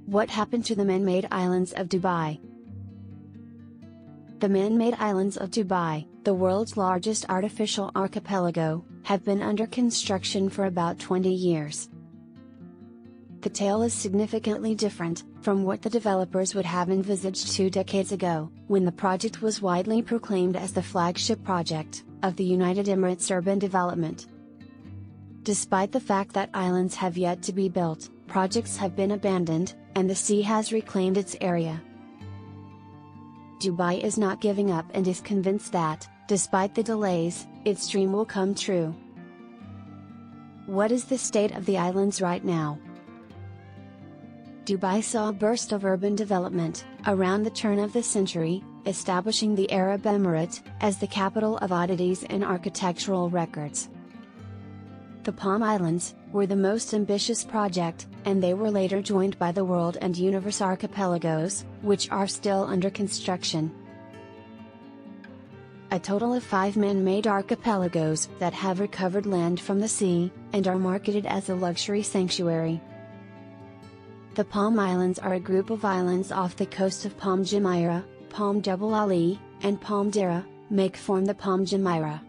What happened to the man-made islands of Dubai? The man-made islands of Dubai, the world's largest artificial archipelago, have been under construction for about 20 years. The tale is significantly different from what the developers would have envisaged 2 decades ago, when the project was widely proclaimed as the flagship project of the United Emirates urban development. Despite the fact that islands have yet to be built, projects have been abandoned, and the sea has reclaimed its area. Dubai is not giving up and is convinced that, despite the delays, its dream will come true. What is the state of the islands right now? Dubai saw a burst of urban development around the turn of the century, establishing the Arab Emirate as the capital of oddities and architectural records. The Palm Islands were the most ambitious project, and they were later joined by the World and Universe archipelagos, which are still under construction. A total of 5 man-made archipelagos that have recovered land from the sea, and are marketed as a luxury sanctuary. The Palm Islands are a group of islands off the coast of Palm Jumeirah, Palm Jebel Ali, and Palm Deira, form the Palm Jumeirah.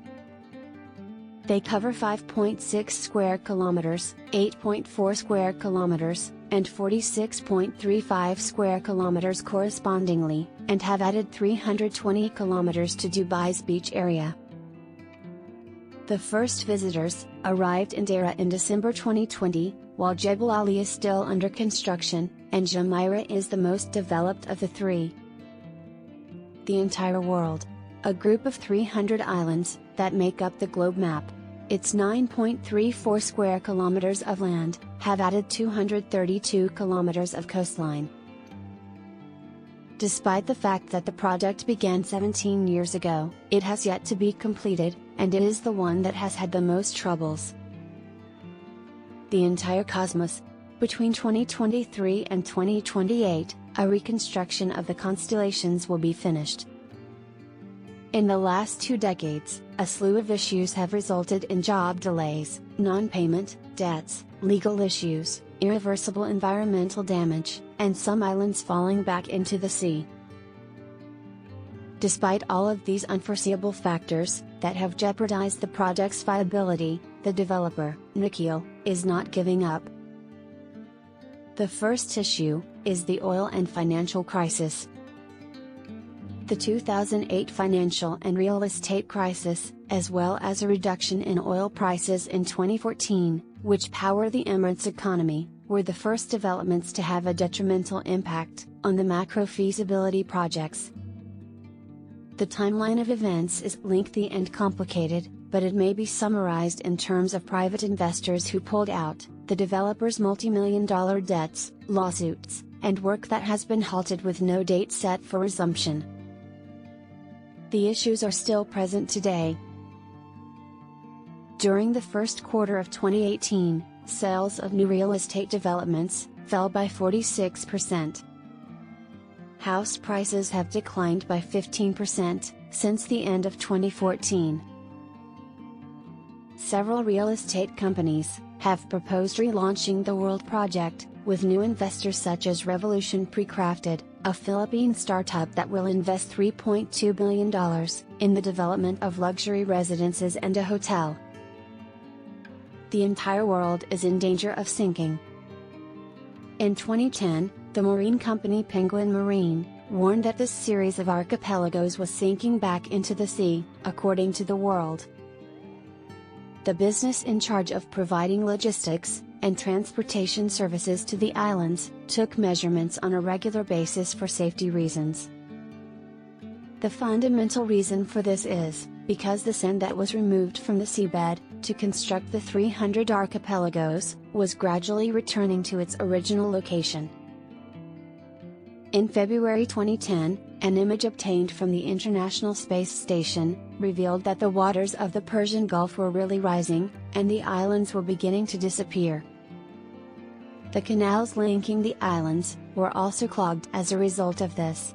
They cover 5.6 square kilometers, 8.4 square kilometers, and 46.35 square kilometers correspondingly, and have added 320 kilometers to Dubai's beach area. The first visitors arrived in Deira in December 2020, while Jebel Ali is still under construction, and Jumeirah is the most developed of the 3. The entire world, a group of 300 islands that make up the globe map. Its 9.34 square kilometers of land have added 232 kilometers of coastline. Despite the fact that the project began 17 years ago, it has yet to be completed, and it is the one that has had the most troubles. The entire cosmos. Between 2023 and 2028, a reconstruction of the constellations will be finished. In the last 2 decades, a slew of issues have resulted in job delays, non-payment, debts, legal issues, irreversible environmental damage, and some islands falling back into the sea. Despite all of these unforeseeable factors that have jeopardized the project's viability, the developer, Nikhil, is not giving up. The first issue is the oil and financial crisis. The 2008 financial and real estate crisis, as well as a reduction in oil prices in 2014, which power the Emirates economy, were the first developments to have a detrimental impact on the macro-feasibility projects. The timeline of events is lengthy and complicated, but it may be summarized in terms of private investors who pulled out, the developers' multi-million-dollar debts, lawsuits, and work that has been halted with no date set for resumption. The issues are still present today. During the first quarter of 2018, sales of new real estate developments fell by 46%. House prices have declined by 15% since the end of 2014. Several real estate companies have proposed relaunching the World Project, with new investors such as Revolution Precrafted, a Philippine startup that will invest $3.2 billion in the development of luxury residences and a hotel. The entire world is in danger of sinking. In 2010, the marine company Penguin Marine warned that this series of archipelagos was sinking back into the sea, according to the World. The business in charge of providing logistics and transportation services to the islands took measurements on a regular basis for safety reasons. The fundamental reason for this is because the sand that was removed from the seabed to construct the 300 archipelagos was gradually returning to its original location. In February 2010, an image obtained from the International Space Station revealed that the waters of the Persian Gulf were really rising, and the islands were beginning to disappear. The canals linking the islands were also clogged as a result of this.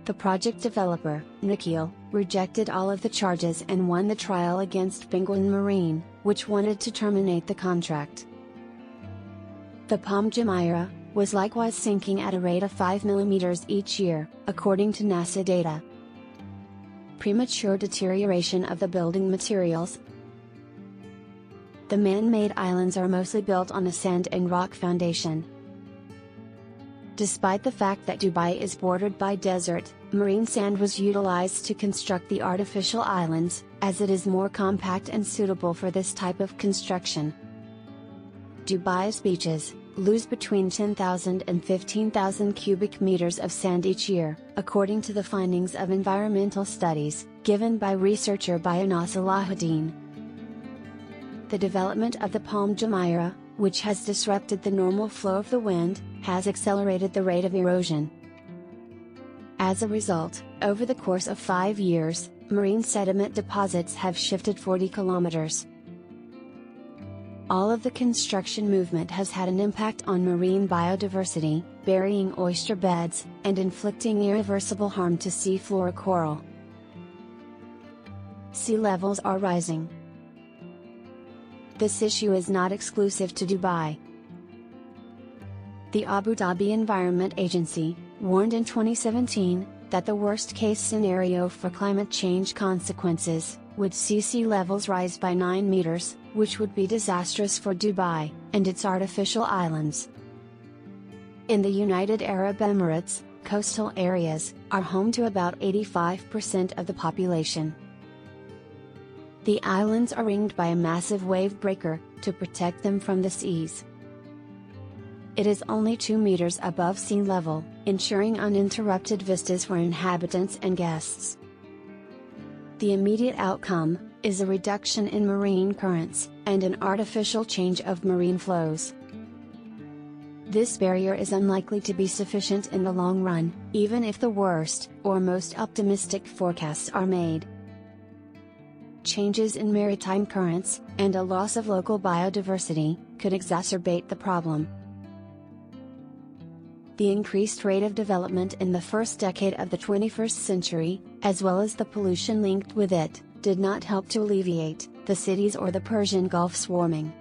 The project developer, Nikhil, rejected all of the charges and won the trial against Penguin Marine, which wanted to terminate the contract. The Palm Jumeirah, was likewise sinking at a rate of 5 millimeters each year, according to NASA data. Premature deterioration of the building materials. The man-made islands are mostly built on a sand and rock foundation. Despite the fact that Dubai is bordered by desert, marine sand was utilized to construct the artificial islands, as it is more compact and suitable for this type of construction. Dubai's beaches lose between 10,000 and 15,000 cubic meters of sand each year, according to the findings of environmental studies, given by researcher Bayana Salahuddin. The development of the Palm Jumeirah, which has disrupted the normal flow of the wind, has accelerated the rate of erosion. As a result, over the course of 5 years, marine sediment deposits have shifted 40 kilometers. All of the construction movement has had an impact on marine biodiversity, burying oyster beds, and inflicting irreversible harm to seafloor coral. Sea levels are rising. This issue is not exclusive to Dubai. The Abu Dhabi Environment Agency warned in 2017 that the worst-case scenario for climate change consequences would see sea levels rise by 9 meters, which would be disastrous for Dubai and its artificial islands. In the United Arab Emirates, coastal areas are home to about 85% of the population. The islands are ringed by a massive wave breaker to protect them from the seas. It is only 2 meters above sea level, ensuring uninterrupted vistas for inhabitants and guests. The immediate outcome is a reduction in marine currents and an artificial change of marine flows. This barrier is unlikely to be sufficient in the long run, even if the worst or most optimistic forecasts are made. Changes in maritime currents and a loss of local biodiversity could exacerbate the problem. The increased rate of development in the first decade of the 21st century, as well as the pollution linked with it, did not help to alleviate the cities or the Persian Gulf's warming.